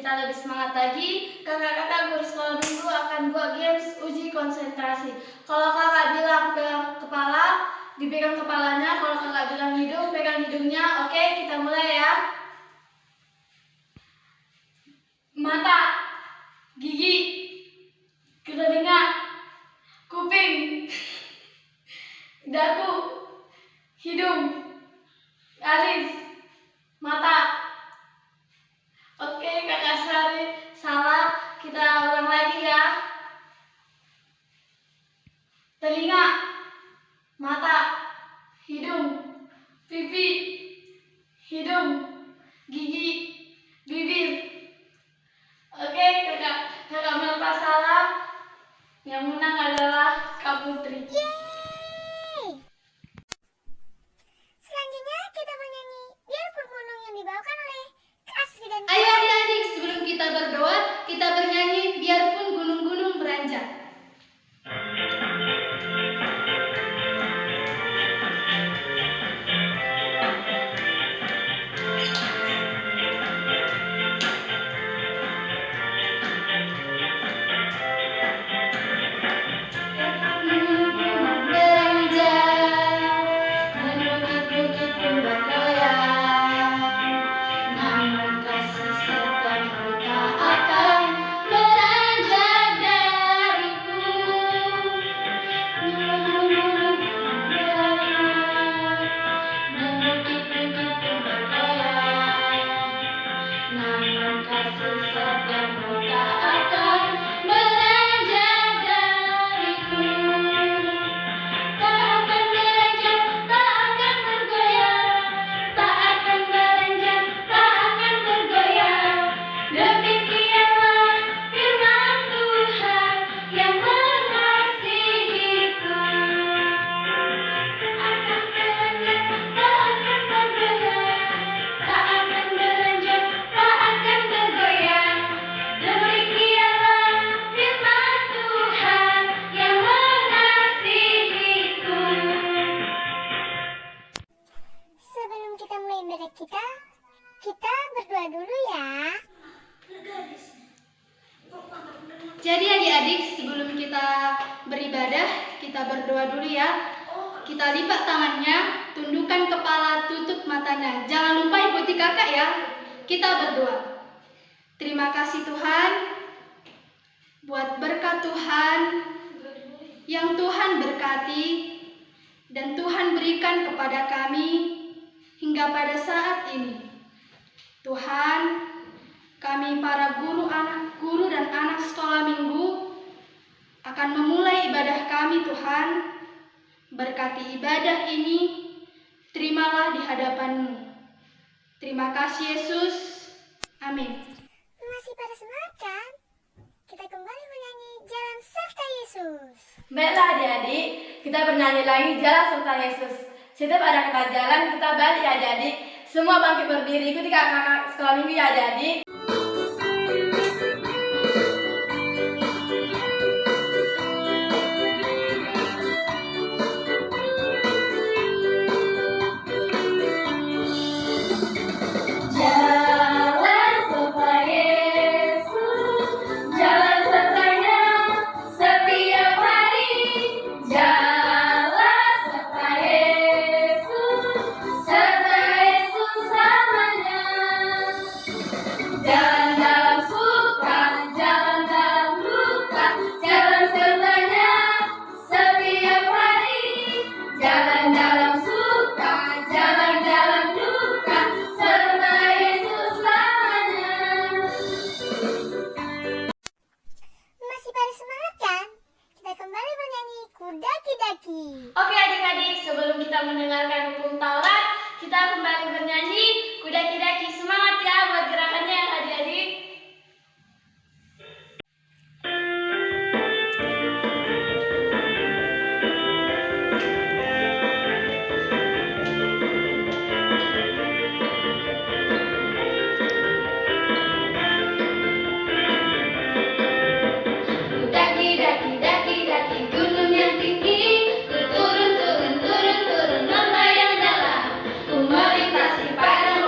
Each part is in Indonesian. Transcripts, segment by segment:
kita lebih semangat lagi, kakak-kakak guru sekolah minggu akan buat games uji konsentrasi. Kalau kakak bilang pegang kepala, dipegang kepalanya. Kalau kakak bilang hidung, pegang hidungnya. Oke, kita mulai ya. Mata, gigi, telinga, kuping, dagu, hidung, alis, mata. Oke, kakak Sari salah. Kita ulang lagi ya. Telinga, mata, hidung, pipi, hidung, gigi, bibir. Oke, kakak melepas salah. Yang menang adalah Kak Putri. Selanjutnya kita bernyanyi Biarpun Gunung yang dibawakan oleh Kak Asri dan Ayo adik-adik, sebelum kita berdoa, kita bernyanyi Biarpun Gunung-gunung Beranjak. Sebelum kita mulai ibadah kita berdoa dulu ya. Jadi adik-adik, sebelum kita beribadah, kita berdoa dulu ya. Kita lipat tangannya, tundukkan kepala, tutup matanya. Jangan lupa ikuti kakak ya. Kita berdoa. Terima kasih Tuhan buat berkat Tuhan yang Tuhan berkati dan Tuhan berikan kepada kami hingga pada saat ini. Tuhan, kami para guru dan anak sekolah minggu akan memulai ibadah kami Tuhan. Berkati ibadah ini, terimalah di hadapan-Mu. Terima kasih Yesus. Amin. Masih pada semangat kan? Kita kembali bernyanyi Jalan Serta Yesus. Baiklah adik-adik, kita bernyanyi lagi Jalan Serta Yesus. Setiap ada kata jalan, kita balik ya adik-adik. Semua bangkit berdiri, ikuti kakak sekolah minggu ya adik-adik. Masih pada semangat kan? Kita kembali bernyanyi Kudaki-daki. Oke adik-adik, sebelum kita mendengarkan hukum Taurat, kita kembali bernyanyi Kudaki-daki. Semangat ya buat gerakannya adik-adik. Daki-daki gunung yang tinggi, ku turun, turun, turun, turun, membayang dalam, ku melintasi padang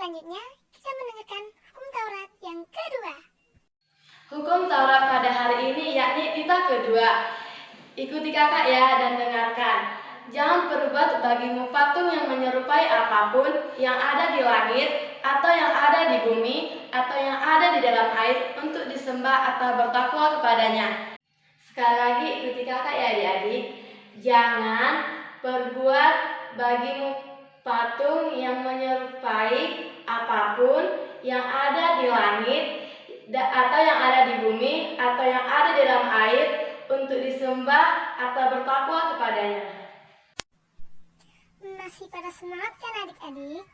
selanjutnya kita mendengarkan hukum Taurat yang kedua. Hukum Taurat pada hari ini yakni titah kedua. Ikuti kakak ya dan dengarkan. Jangan berbuat bagimu patung yang menyerupai apapun yang ada di langit, atau yang ada di bumi, atau yang ada di dalam air untuk disembah atau bertakwa kepadanya. Sekali lagi ikuti kakak ya adik-adik. Jangan berbuat bagimu patung yang menyerupai apapun yang ada di langit, atau yang ada di bumi, atau yang ada di dalam air untuk disembah atau bertakwa kepadanya. Masih pada semangat kan adik-adik?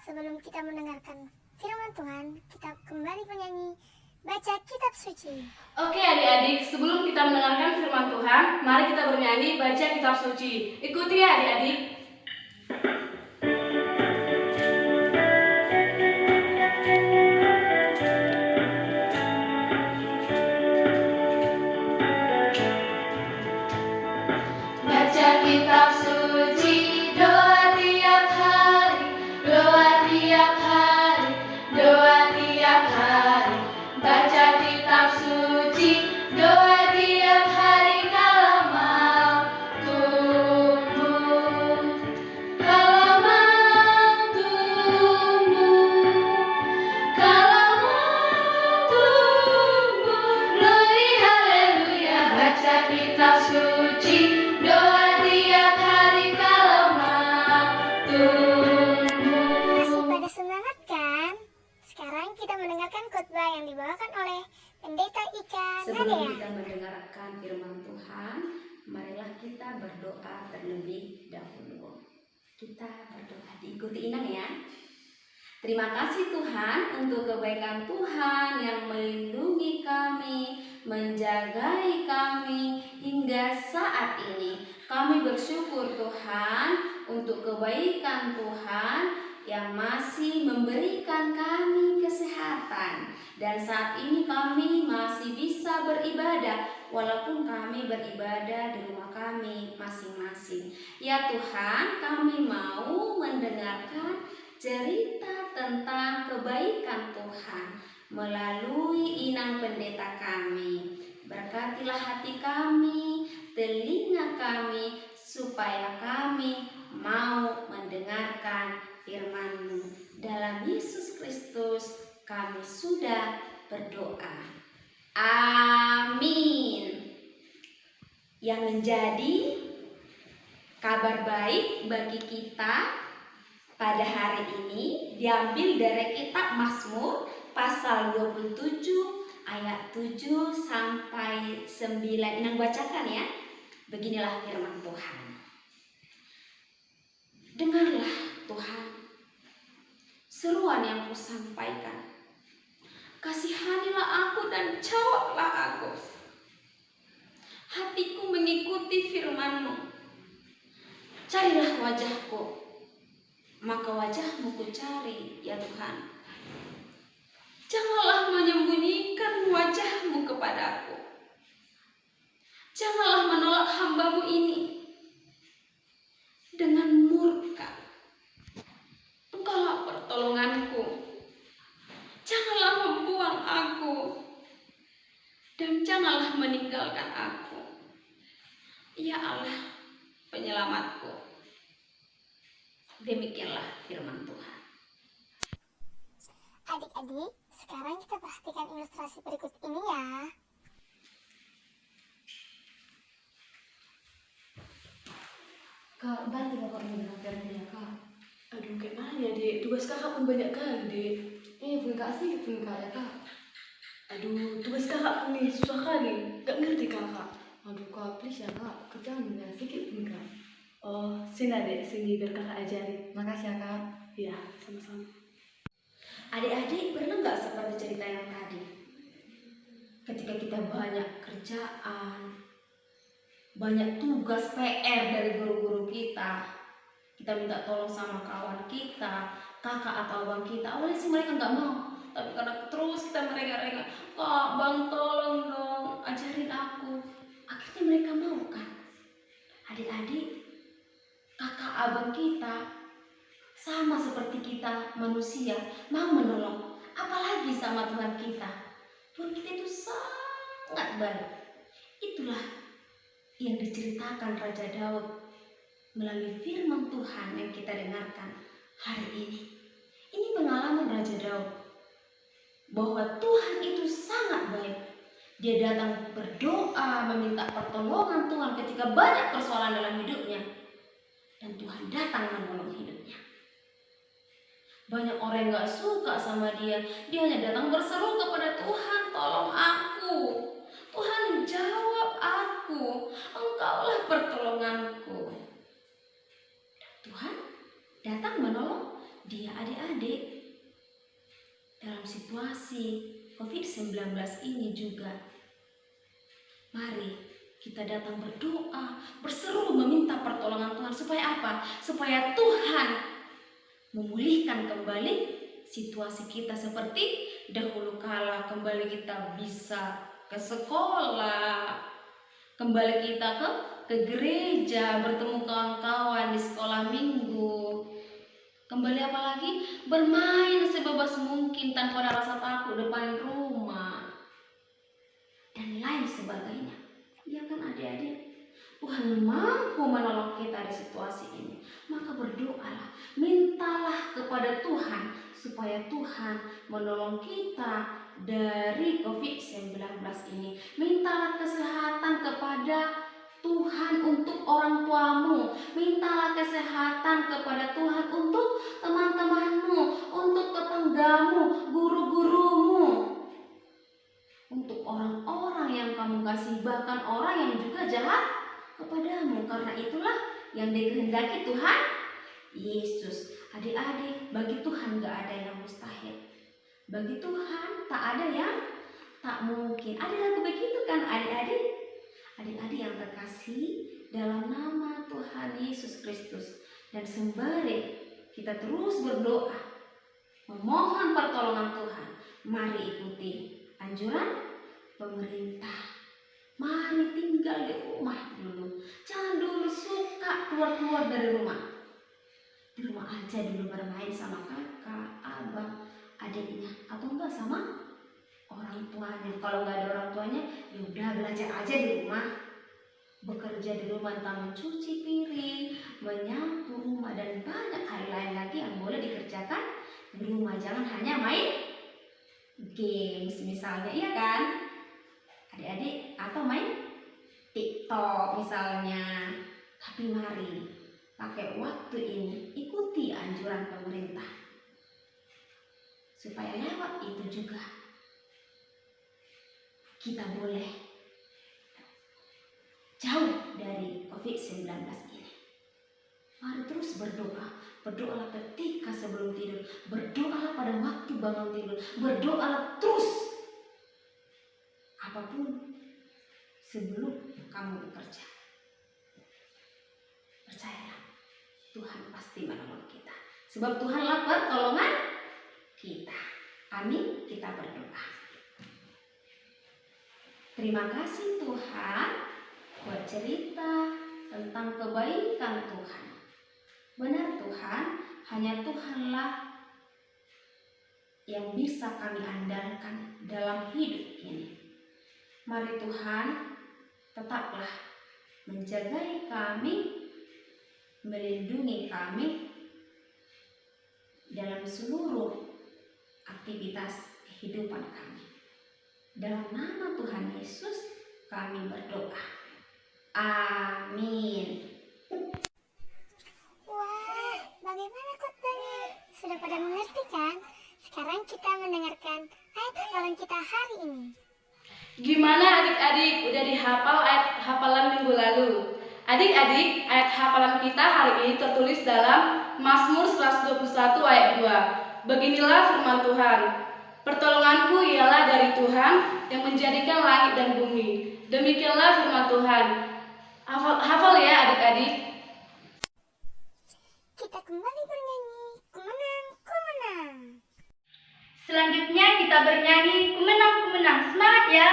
Sebelum kita mendengarkan firman Tuhan, kita kembali menyanyi baca kitab suci. Oke adik-adik, sebelum kita mendengarkan firman Tuhan, mari kita bernyanyi baca kitab suci. Ikuti ya adik-adik. Baca kitab suci, doa tiap hari, doa tiap hari, doa tiap hari. Baca kitab suci, doa tiap hari kalau mau tumbuh, kalau mau tumbuh, kalau mau tumbuh. Glory haleluya, baca kitab suci, doa tiap hari kalau mau tumbuh. Masih pada semangat kan? Sekarang kita mendengarkan khotbah yang dibawakan oleh Pendeta Ika Sebelum Nadea. kita mendengarkan firman Tuhan, marilah kita berdoa terlebih dahulu. Kita berdoa, diikuti Inang ya. Terima kasih Tuhan untuk kebaikan Tuhan yang melindungi kami, menjagai kami hingga saat ini. Kami bersyukur Tuhan untuk kebaikan Tuhan yang masih memberikan kami kesehatan. Dan saat ini kami masih bisa beribadah walaupun kami beribadah di rumah kami masing-masing. Ya Tuhan, kami mau mendengarkan cerita tentang kebaikan Tuhan melalui Inang pendeta kami. Berkatilah hati kami, telinga kami, supaya kami mau mendengarkan firman-Mu. Dalam Yesus Kristus kami sudah berdoa. Amin. Yang menjadi kabar baik bagi kita pada hari ini diambil dari kitab Mazmur pasal 27 ayat 7 sampai 9. Inang bacakan ya. Beginilah firman Tuhan. Dengarlah Tuhan seruan yang kusampaikan. Kasihanilah aku dan jawablah aku. Hatiku mengikuti firman-Mu. Carilah wajah-Ku, maka wajah-Mu ku cari, ya Tuhan. Janganlah menyembunyikan wajah-Mu kepadaku. Janganlah menolak hamba-Mu ini dengan murka. Engkaulah pertolonganku. Janganlah membuang aku, dan janganlah meninggalkan aku, ya Allah penyelamatku. Demikianlah firman Tuhan. Adik-adik, sekarang kita perhatikan ilustrasi berikut ini ya. Kak, bantu kakak mendengarkan ya kak. Aduh, gimana ya dek? Tugas kakak pun banyak kali dek. Pun kak sih pun kak ya kak. Aduh, tugas kakak pun nih susah kali. Gak ngerti kakak. Aduh kak, please ya kak. Kerjaan ya sedikit pun kak. Oh, sini dek, sini biar kakak ajari. Makasih ya kak. Iya, sama-sama. Adik-adik pernah nggak seperti cerita yang tadi? Ketika kita banyak kerjaan, banyak tugas PR dari guru-guru kita minta tolong sama kawan kita, kakak atau abang kita. Awalnya sih mereka nggak mau, tapi karena terus kita merengek-rengek, kak bang tolong dong ajarin aku, akhirnya mereka mau kan. Adik-adik, kakak abang kita Sama seperti kita manusia mau menolong, apalagi sama Tuhan kita. Tuhan kita itu sangat baik. Itulah yang diceritakan Raja Daud melalui firman Tuhan yang kita dengarkan hari ini. Ini pengalaman Raja Daud bahwa Tuhan itu sangat baik. Dia datang berdoa meminta pertolongan Tuhan ketika banyak persoalan dalam hidupnya, dan Tuhan datang menolong hidupnya. Banyak orang yang gak suka sama dia. Dia hanya datang berseru kepada Tuhan, tolong aku. Tuhan jawab aku. Engkaulah pertolonganku. Dan Tuhan datang menolong dia. Adik-adik, dalam situasi COVID-19 ini juga, mari kita datang berdoa, berseru meminta pertolongan Tuhan. Supaya apa? Supaya Tuhan memulihkan kembali situasi kita seperti dahulu kala. Kembali kita bisa ke sekolah, kembali kita ke gereja, bertemu kawan-kawan di sekolah minggu, kembali apalagi bermain sebebas mungkin tanpa ada rasa takut depan rumah, dan lain sebagainya. Ya kan adik-adik? Tuhan mampu menolong kita di situasi ini. Maka berdoalah, mintalah kepada Tuhan supaya Tuhan menolong kita dari COVID-19 ini. Mintalah kesehatan kepada Tuhan untuk orang tuamu. Mintalah kesehatan kepada Tuhan untuk teman-temanmu, untuk tetanggamu, guru-gurumu, untuk orang-orang yang kamu kasih, bahkan orang yang juga jahat kepadamu. Karena itulah yang dikehendaki Tuhan Yesus. Adik-adik, bagi Tuhan gak ada yang mustahil. Bagi Tuhan tak ada yang tak mungkin. Ada lagu begitu kan adik-adik? Adik-adik yang terkasih, dalam nama Tuhan Yesus Kristus, dan sembari kita terus berdoa memohon pertolongan Tuhan, mari ikuti anjuran pemerintah. Mari tinggal di rumah dulu. Jangan dulu suka keluar-keluar dari rumah. Di rumah aja dulu bermain sama kakak, abang, adiknya, atau enggak sama orang tuanya. Kalau nggak ada orang tuanya, ya udah belajar aja di rumah. Bekerja di rumah, entah mencuci piring, menyapu rumah, dan banyak hal lain lagi yang boleh dikerjakan di rumah. Jangan hanya main games misalnya, iya kan? Adik-adik, atau main TikTok misalnya. Tapi mari pakai waktu ini, ikuti anjuran pemerintah, supaya lewat itu juga kita boleh jauh dari COVID-19 ini. Mari terus berdoa. Berdoalah ketika sebelum tidur, berdoalah pada waktu bangun tidur, berdoalah terus apapun sebelum kamu bekerja. Percayalah, Tuhan pasti menolong kita, sebab Tuhanlah pertolongan kita. Amin. Kita berdoa. Terima kasih Tuhan buat cerita tentang kebaikan Tuhan. Benar Tuhan, hanya Tuhanlah yang bisa kami andalkan dalam hidup ini. Mari Tuhan, tetaplah menjagai kami, melindungi kami dalam seluruh aktivitas kehidupan kami. Dalam nama Tuhan Yesus kami berdoa. Amin. Wah, bagaimana khotbahnya? Sudah pada mengerti kan? Sekarang kita mendengarkan ayat hafalan kita hari ini. Gimana adik-adik? Udah dihafal ayat hafalan minggu lalu? Adik-adik, ayat hafalan kita hari ini tertulis dalam Mazmur 121 ayat 2. Beginilah firman Tuhan. Pertolonganku ialah dari Tuhan yang menjadikan langit dan bumi. Demikianlah firman Tuhan. Hafal ya adik-adik. Kita kembali bernyanyi, kumenang, kumenang. Selanjutnya kita bernyanyi Kumenang Kumenang. Semangat ya.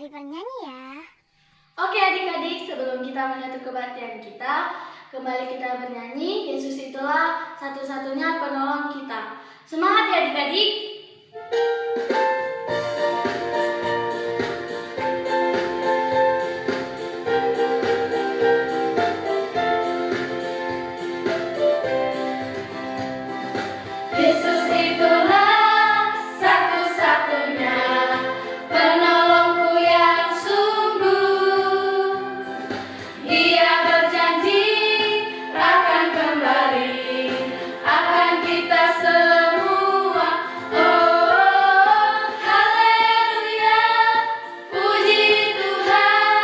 kembali bernyanyi ya. Oke adik-adik, sebelum kita menutup kebaktian kita, kembali kita bernyanyi, Yesus itulah satu-satunya penolong kita. Semangat ya adik-adik! Yesus itulah satu-satunya penolongku yang sungguh. Dia berjanji akan kembali, akan kita semua. Oh, haleluya, puji Tuhan,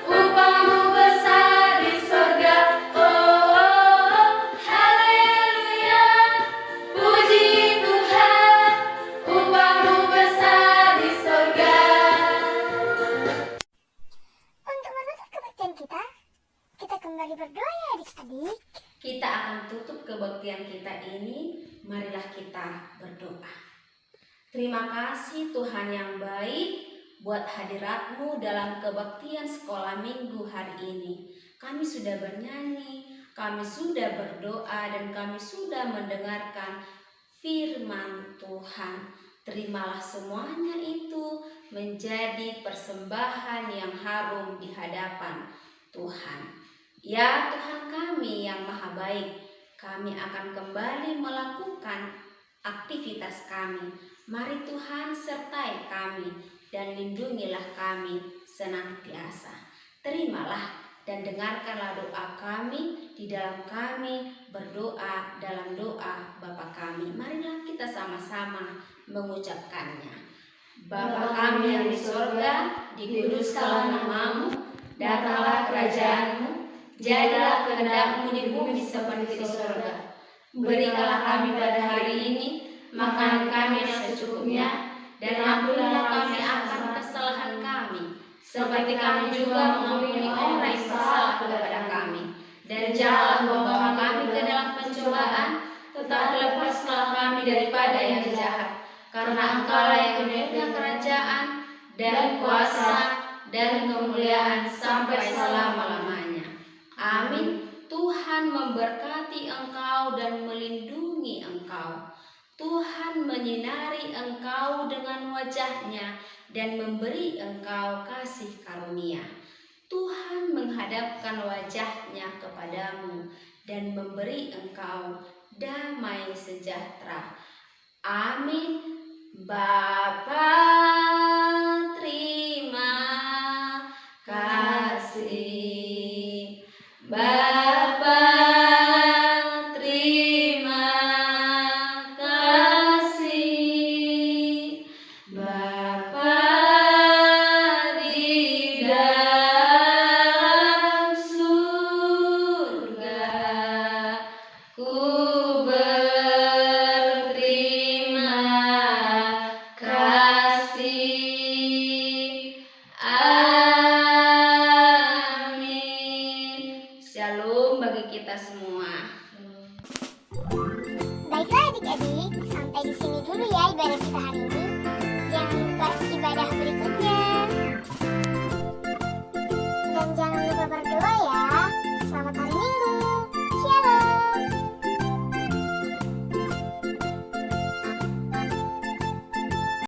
upahmu besar di surga. Oh, haleluya, puji Tuhan, upahmu besar di surga. Untuk menutup kebaktian kita kembali berdoa ya adik-adik. Kita akan tutup kebaktian kita ini, marilah kita berdoa. Terima kasih Tuhan yang baik buat hadirat-Mu dalam kebaktian sekolah minggu hari ini. Kami sudah bernyanyi, kami sudah berdoa, dan kami sudah mendengarkan firman Tuhan. Terimalah semuanya itu menjadi persembahan yang harum di hadapan Tuhan. Ya Tuhan kami yang maha baik, kami akan kembali melakukan aktivitas kami. Mari Tuhan sertai kami dan lindungilah kami senantiasa. Terimalah dan dengarkanlah doa kami di dalam kami berdoa dalam doa Bapa kami. Marilah kita sama-sama mengucapkannya. Bapa kami yang di surga, dikuduskanlah nama-Mu, datanglah kerajaan-Mu, jadilah kehendak-Mu di bumi seperti di surga. Berikanlah kami pada hari ini makanan kami yang secukupnya, dan ampunilah kami akan kesalahan kami, seperti kami juga mengampuni orang yang bersalah kepada kami. Dan janganlah membawa kami ke dalam pencobaan, tetapi lepaskanlah kami daripada yang jahat. Karena Engkaulah yang punya kerajaan dan kuasa dan kemuliaan sampai selama-lamanya. Amin. Tuhan memberkati engkau dan melindungi engkau. Tuhan menyinari engkau dengan wajah-Nya dan memberi engkau kasih karunia. Tuhan menghadapkan wajah-Nya kepadamu dan memberi engkau damai sejahtera. Amin. Bapa, terima kasih. Bapa, terima kasih. Bapa di dalam surga, ku berterima kasih. Amin. Shalom bagi kita semua. Baiklah adik-adik, sampai di sini dulu ya ibadah kita hari ini.